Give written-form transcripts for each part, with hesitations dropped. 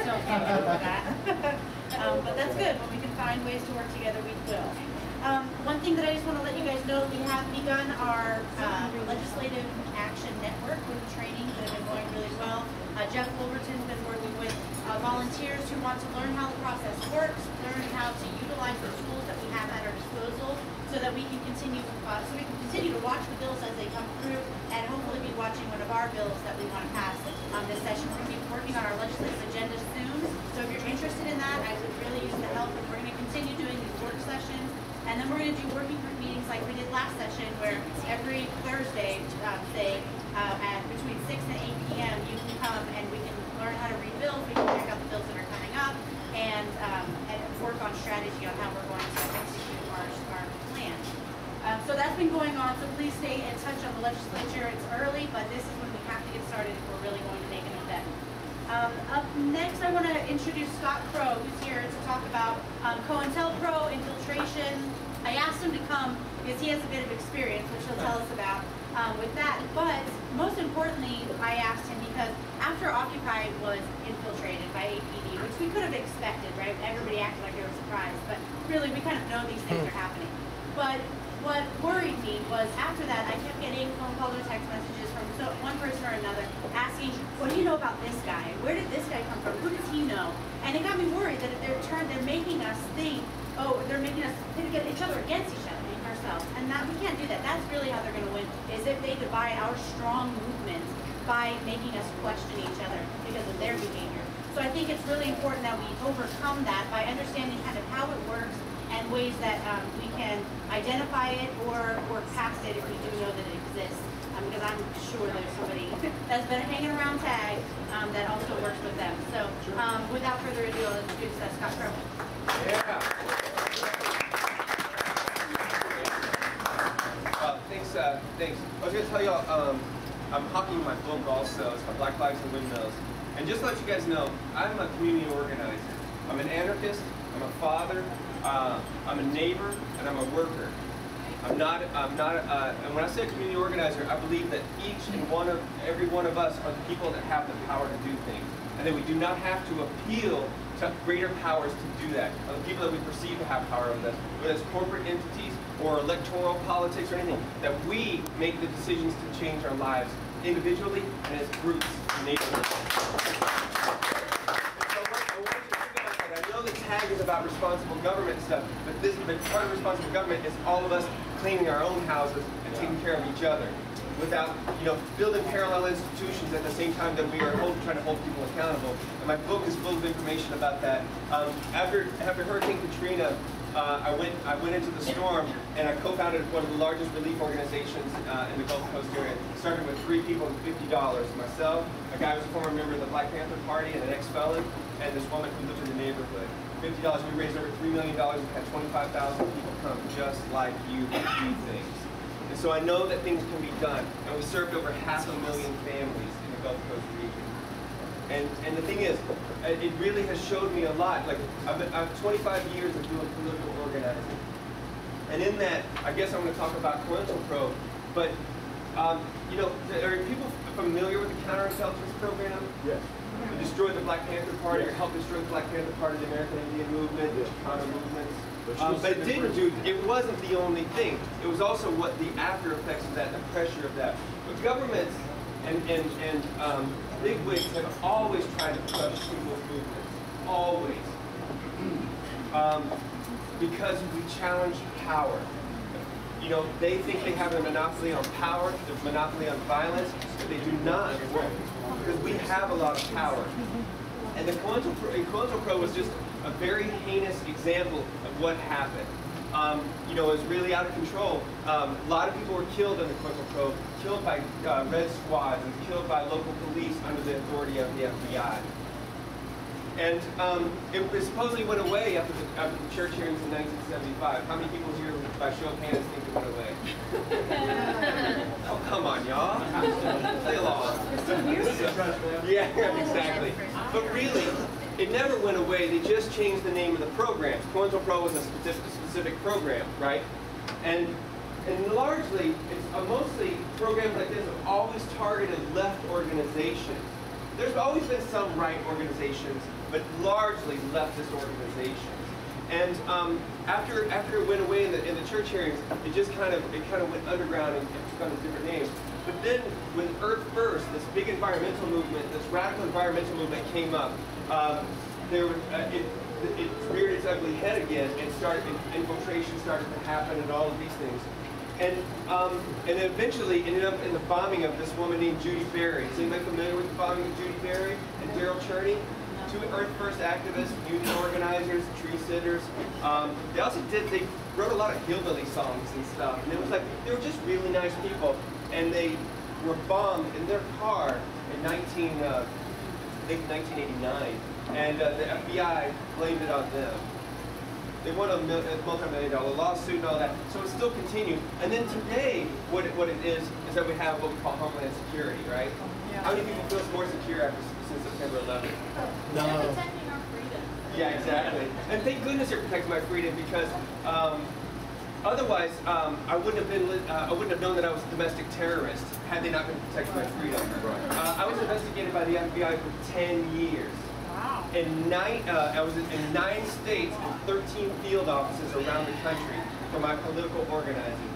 still can't do that. But that's good. When we can find ways to work together, we will. One thing that I just want to let you guys know, we have begun our legislative action network with trainings that have been going really well. Jeff Wolverton's been working with volunteers who want to learn how the process works, learn how to utilize the tools that we have at our disposal, so that we can continue to watch the bills as they come through, and hopefully be watching one of our bills that we want to pass this session. We're going to be working on our legislative agenda soon, so if you're interested in that, I would really use the help. And we're going to continue doing these work sessions, and then we're going to do working group meetings like we did last session, where every Thursday, at between 6 and 8 p.m. you can come and we can learn how to read bills, we can check out the bills that are coming up, and work on strategy on how we're going to execute our plan. So that's been going on, so please stay in touch on the legislature. It's early, but this is when we have to get started if we're really going to make an effect. Up next, I want to introduce Scott Crow, who's here to talk about COINTELPRO, infiltration. I asked him to come because he has a bit of experience, which he'll tell us about with that. But most importantly, I asked him because after Occupy was infiltrated by APD, which we could have expected, right? Everybody acted like they were surprised, but really we kind of know these things are happening. But what worried me was after that, I kept getting phone calls or text messages from one person or another asking, what do you know about this guy? Where did this guy come from? Who does he know? And it got me worried that they're making us think, oh, they're making us pit each other against each other, ourselves. And that we can't do that. That's really how they're going to win, is if they divide our strong movement by making us question each other because of their behavior. So I think it's really important that we overcome that by understanding kind of how it works and ways that we can identify it or work past it if we do know that it exists. Because I'm sure there's somebody that's been hanging around TAG that also works with them. So without further ado, let's introduce Scott Crow. Yeah. Thanks. I was going to tell y'all, I'm hawking my book also. It's called Black Flags and Windmills. And just to let you guys know, I'm a community organizer. I'm an anarchist, I'm a father, I'm a neighbor, and I'm a worker. And when I say community organizer, I believe that each and every one of us are the people that have the power to do things. And that we do not have to appeal to greater powers to do that. Or the people that we perceive to have power over us, whether it's corporate entities or electoral politics or anything, that we make the decisions to change our lives individually and as groups and neighborhoods. I know that TAG is about responsible government stuff, but part of responsible government is all of us cleaning our own houses and taking care of each other, without building parallel institutions at the same time that we are trying to hold people accountable. And my book is full of information about that. After Hurricane Katrina, I went into the storm and I co-founded one of the largest relief organizations in the Gulf Coast area. Started with 3 people and $50. Myself, a guy who was a former member of the Black Panther Party and an ex-felon, and this woman who lived in the neighborhood. $50, we raised over $3 million and had 25,000 people come just like you to do things. And so I know that things can be done. And we served over 500,000 families in the Gulf Coast region. And the thing is, it really has showed me a lot. Like, I've 25 years of doing political organizing. And in that, I guess I'm going to talk about COINTELPRO. But, are people familiar with the counterintelligence program? Yes. We destroyed the Black Panther Party, or helped destroy the Black Panther Party, the American Indian movement, the Chicano movements. But it wasn't the only thing. It was also what the after effects of that, the pressure of that. But governments and bigwigs have always tried to crush people's movements. Always. Because we challenge power. They think they have a monopoly on power, a monopoly on violence, but they do not. Because we have a lot of power. And the COINTELPRO was just a very heinous example of what happened. It was really out of control. A lot of people were killed in the COINTELPRO, killed by red squads and killed by local police under the authority of the FBI. And it supposedly went away after the church hearings in 1975. How many people here, by show of hands, think it went away? Oh, come on, y'all. Play along. Yeah, exactly. But really, it never went away. They just changed the name of the programs. COINTELPRO was a specific program, right? And largely, it's mostly programs like this have always targeted left organizations. there's always been some right organizations, but largely leftist organizations. And after it went away in the church hearings, it kind of went underground and took on different names. But then when Earth First, this big environmental movement, this radical environmental movement came up, it reared its ugly head again, and infiltration started to happen, and all of these things. And eventually ended up in the bombing of this woman named Judy Berry. Is anybody familiar with the bombing of Judy Berry and Daryl Cherney? Two Earth First activists, union organizers, tree sitters. They wrote a lot of hillbilly songs and stuff. And it was like, they were just really nice people. And they were bombed in their car in 1989. And the FBI blamed it on them. They won a multi-million-dollar lawsuit and all that. So it's still continued. And then today, what it is that we have what we call Homeland Security, right? Yeah. How many people feel more secure since September 11th? No. They're protecting our freedom. Yeah, exactly. And thank goodness you're protecting my freedom, because otherwise I wouldn't have known that I was a domestic terrorist had they not been protecting my freedom. I was investigated by the FBI for 10 years. Wow. I was in 9 states and 13 field offices around the country for my political organizing.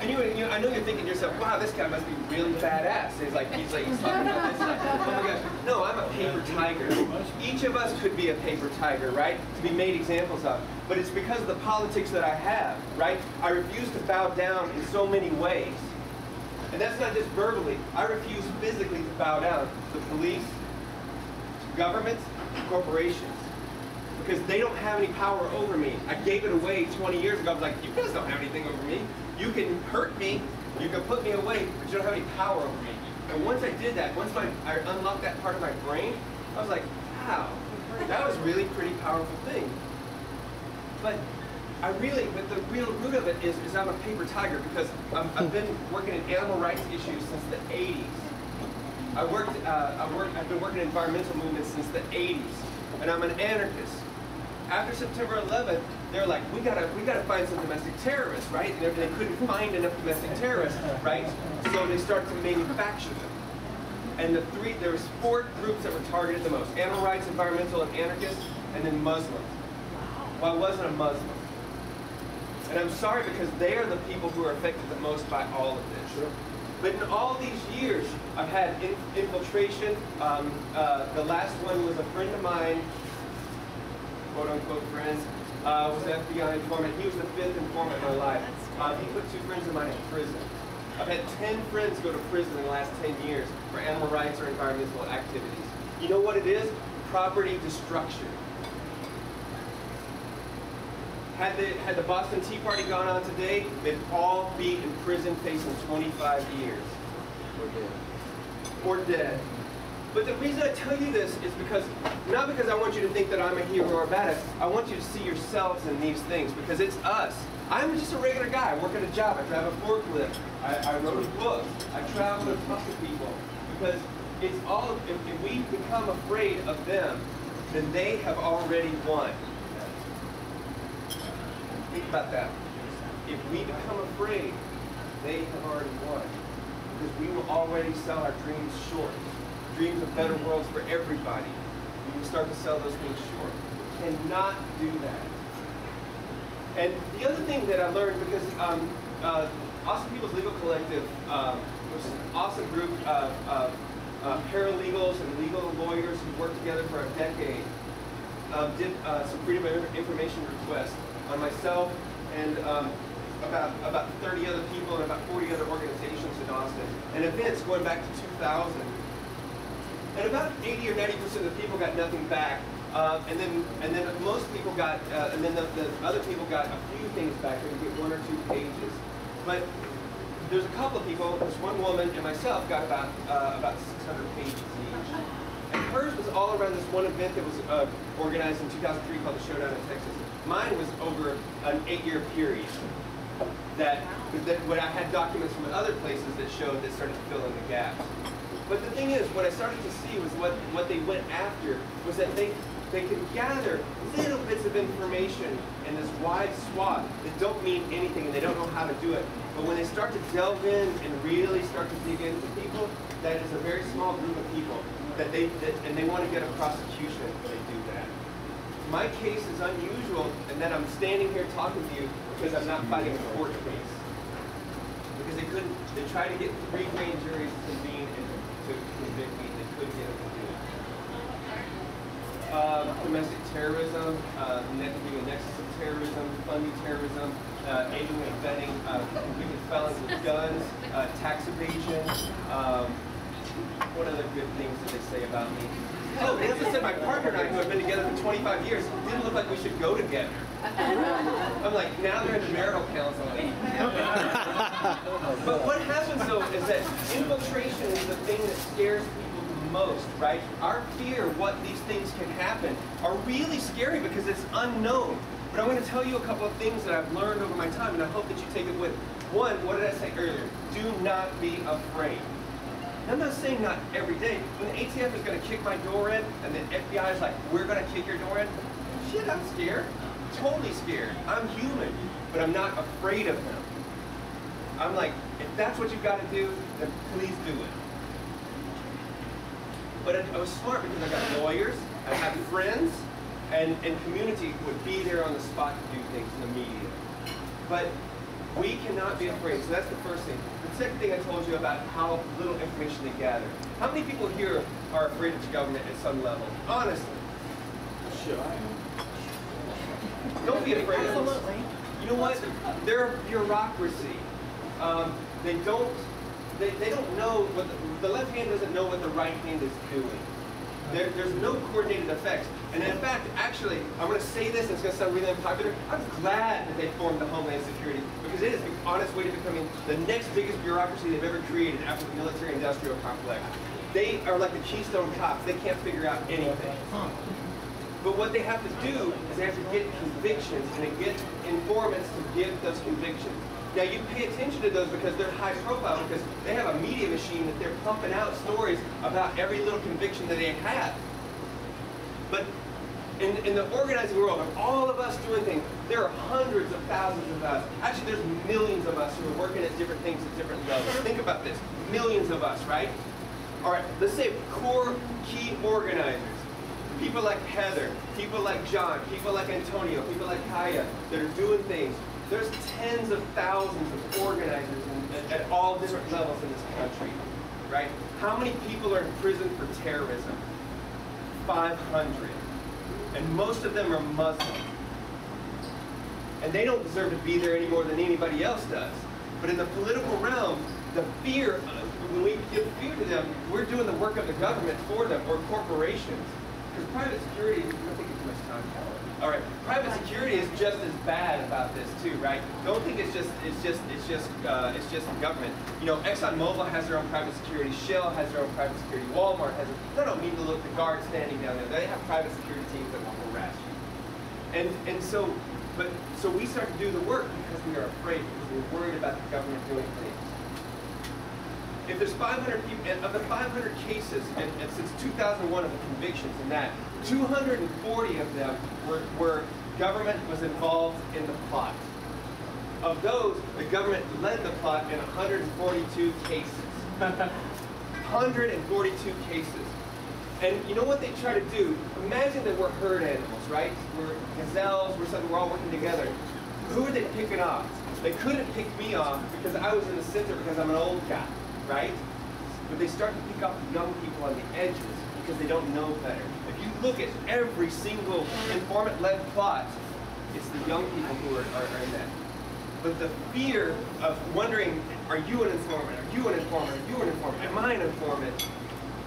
And I know you're thinking to yourself, wow, this guy must be really badass. He's talking about this stuff. Oh my gosh. No, I'm a paper tiger. Each of us could be a paper tiger, right? To be made examples of. But it's because of the politics that I have, right? I refuse to bow down in so many ways. And that's not just verbally. I refuse physically to bow down to the police, to governments, to corporations. Because they don't have any power over me. I gave it away 20 years ago. I was like, you guys don't have anything over me. You can hurt me, you can put me away, but you don't have any power over me. And once I did that, once I unlocked that part of my brain, I was like, wow, that was really pretty powerful thing. But the real root of it is I'm a paper tiger, because I've been working in animal rights issues since the 80s. I've been working in environmental movements since the 80s, and I'm an anarchist. After September 11th, they're like, we gotta find some domestic terrorists, right? And they couldn't find enough domestic terrorists, right? So they started to manufacture them. And there was 4 groups that were targeted the most: animal rights, environmental, and anarchists, and then Muslims. Well, I wasn't a Muslim. And I'm sorry, because they are the people who are affected the most by all of this. Sure. But in all these years, I've had infiltration. The last one was a friend of mine, quote-unquote friends, was an FBI informant. He was the 5th informant in my life. He put 2 friends of mine in prison. I've had 10 friends go to prison in the last 10 years for animal rights or environmental activities. You know what it is? Property destruction. Had the Boston Tea Party gone on today, they'd all be in prison facing 25 years. Or dead. But the reason I tell you this is not because I want you to think that I'm a hero or a badass. I want you to see yourselves in these things, because it's us. I'm just a regular guy. I work at a job. I drive a forklift. I wrote books. I travel and talk to people. Because it's all, if we become afraid of them, then they have already won. Think about that. If we become afraid, they have already won. Because we will already sell our dreams short. Dreams of better worlds for everybody. We can start to sell those things short. We cannot do that. And the other thing that I learned, because Austin People's Legal Collective, which is an awesome group of paralegals and legal lawyers who worked together for a decade, did some Freedom of Information requests on myself and about 30 other people and about 40 other organizations in Austin, and events going back to 2000. And about 80 or 90% of the people got nothing back, and then most people got, and then the other people got a few things back. They would get 1 or 2 pages. But there's a couple of people. This one woman and myself got about 600 pages each. And hers was all around this one event that was organized in 2003 called the Showdown in Texas. Mine was over an 8-year period. When I had documents from other places that showed that started to fill in the gaps. But the thing is, what I started to see was what they went after was that they they can gather little bits of information in this wide swath that don't mean anything and they don't know how to do it. But when they start to delve in and really start to dig into people, that is a very small group of people and they want to get a prosecution if they do that. My case is unusual in that I'm standing here talking to you because I'm not fighting a court case. Because they tried to get 3 grand juries to convene and to convict me, and they couldn't get them to do it. Domestic terrorism, being a nexus of terrorism, funding terrorism, aiding and abetting convicted felons with guns, tax evasion. What other good things did they say about me? Oh, and as I said, my partner and I, who have been together for 25 years, didn't look like we should go together. I'm like, now they're in marital counseling. But what happens though is that infiltration is the thing that scares people the most, right? Our fear what these things can happen are really scary because it's unknown. But I'm going to tell you a couple of things that I've learned over my time, and I hope that you take it with. One, what did I say earlier? Do not be afraid. I'm not saying not every day. When the ATF is going to kick my door in, and the FBI is like, we're going to kick your door in, shit, I'm scared. Totally scared. I'm human, but I'm not afraid of them. I'm like, if that's what you've got to do, then please do it. But I was smart because I got lawyers, I had friends, and community would be there on the spot to do things in the media. But we cannot be afraid. So that's the first thing. The second thing I told you about how little information they gather. How many people here are afraid of the government at some level? Honestly. Sure, I am. Don't be afraid of them. Absolutely. You know what? They're bureaucracy. They don't know what the left hand doesn't know what the right hand is doing. There's no coordinated effects. And in fact, actually, I'm going to say this, and it's going to sound really unpopular. I'm glad that they formed the Homeland Security because it is on its way to becoming the next biggest bureaucracy they've ever created after the military-industrial complex. They are like the Keystone Cops. They can't figure out anything. But what they have to do is they have to get convictions and they get informants to give those convictions. Now you pay attention to those because they're high profile, because they have a media machine that they're pumping out stories about every little conviction that they have. But in the organizing world of all of us doing things, there are hundreds of thousands of us. Actually, there's millions of us who are working at different things at different levels. Think about this. Millions of us, right? All right, let's say core key organizers. People like Heather, people like John, people like Antonio, people like Kaya that are doing things. There's tens of thousands of organizers at all different levels in this country, right? How many people are in prison for terrorism? 500. And most of them are Muslim. And they don't deserve to be there any more than anybody else does. But in the political realm, the fear, when we give fear to them, we're doing the work of the government for them, or corporations. Because private security, I don't think it's much time. All right, private security is just as bad about this too, right? Don't think it's just the government. You know, ExxonMobil has their own private security. Shell has their own private security. Walmart has it. I don't mean to look at the guards standing down there. They have private security teams that will harass you. And so we start to do the work because we are afraid, because we're worried about the government doing things. If there's 500 people, and of the 500 cases, and since 2001 of the convictions in that, 240 of them were government was involved in the plot. Of those, the government led the plot in 142 cases. 142 cases. And you know what they try to do? Imagine that we're herd animals, right? We're gazelles, we're all working together. Who are they picking off? They couldn't pick me off because I was in the center because I'm an old guy. Right? But they start to pick up young people on the edges because they don't know better. If you look at every single informant-led plot, it's the young people who are in that. But the fear of wondering, are you an informant? Are you an informant? Are you an informant? Am I an informant?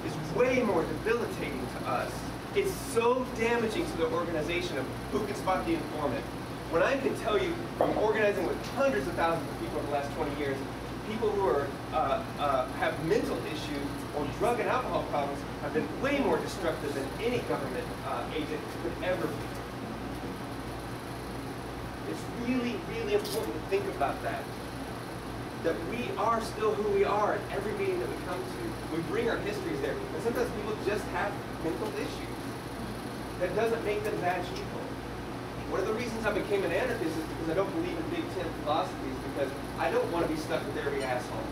Is way more debilitating to us. It's so damaging to the organization of who can spot the informant. When I can tell you from organizing with hundreds of thousands of people in the last 20 years, people who are have mental issues or drug and alcohol problems have been way more destructive than any government agent could ever be. It's really, really important to think about that. That we are still who we are at every meeting that we come to. We bring our histories there. And sometimes people just have mental issues. that doesn't make them bad people. One of the reasons I became an anarchist is because I don't believe in Big Tent philosophies, because I don't want to be stuck with every asshole.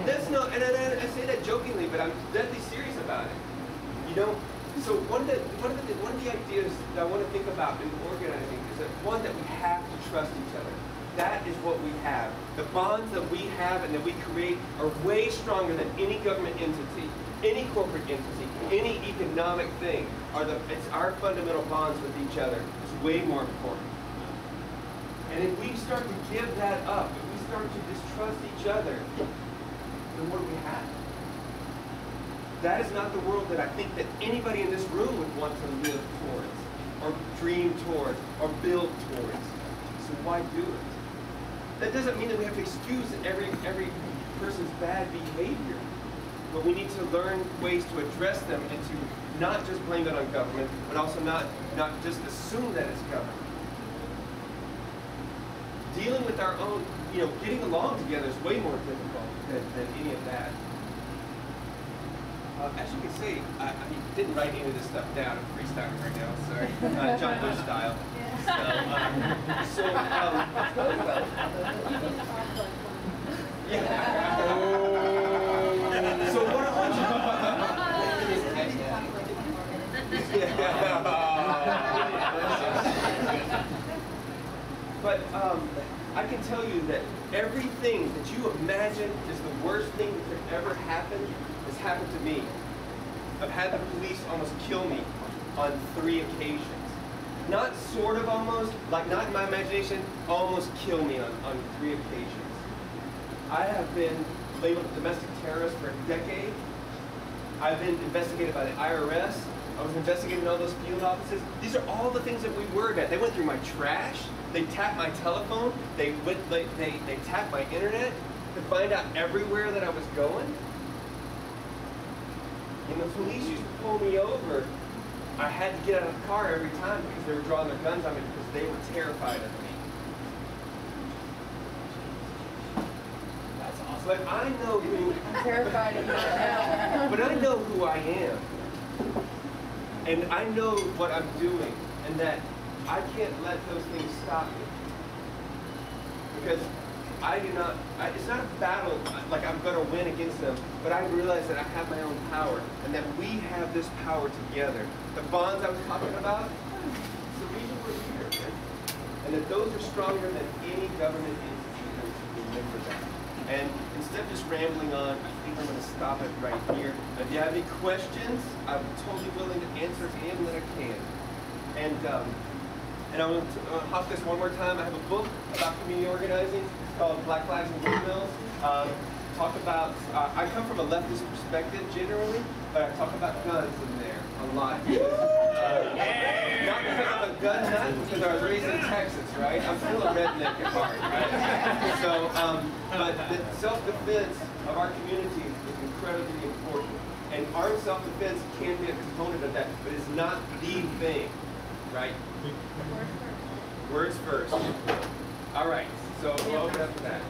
That's no, and I say that jokingly, but I'm deadly serious about it. You know, so one of the ideas that I want to think about in organizing is that one, that we have to trust each other. That is what we have. The bonds that we have and that we create are way stronger than any government entity, any corporate entity, any economic thing. It's our fundamental bonds with each other. It's way more important. And if we start to give that up, if we start to distrust each other, then what do we have? That is not the world that I think that anybody in this room would want to live towards, or dream towards, or build towards. So why do it? That doesn't mean that we have to excuse every person's bad behavior, but we need to learn ways to address them and to not just blame it on government, but also not just assume that it's government. Dealing with our own, getting along together is way more difficult than any of that. As you can see, I didn't write any of this stuff down. I'm freestyling right now, sorry. John Bush style. So what I want But I can tell you that everything that you imagine is the worst thing that could ever happen has happened to me. I've had the police almost kill me on 3 occasions. Not sort of almost, like not in my imagination, almost kill me on 3 occasions. I have been labeled a domestic terrorist for a decade. I've been investigated by the IRS. I was investigating all those field offices. These are all the things that we worried about. They went through my trash. They tapped my telephone. They tapped my internet to find out everywhere that I was going. When the police used to pull me over, I had to get out of the car every time because they were drawing their guns on me because they were terrified of me. That's awesome. But I know who... I'm terrified of you now. But I know who I am. And I know what I'm doing. And that I can't let those things stop me. Because it's not a battle like I'm going to win against them, but I realize that I have my own power, and that we have this power together. The bonds I was talking about, it's the reason we're here, right? And that those are stronger than any government entity, and to remember that. And instead of just rambling on, I think I'm going to stop it right here. If you have any questions, I'm totally willing to answer any of them that I can. And I'm going to hop this one more time. I have a book about community organizing called Black Flags and Windmills. Talk about, I come from a leftist perspective generally, but I talk about guns in there a lot. Not because I'm a gun nut, because I was raised in Texas, right? I'm still a redneck at heart, right? So, but the self-defense of our communities is incredibly important. And armed self-defense can be a component of that, but it's not the thing, right? Words first. All right, so we'll open up to that.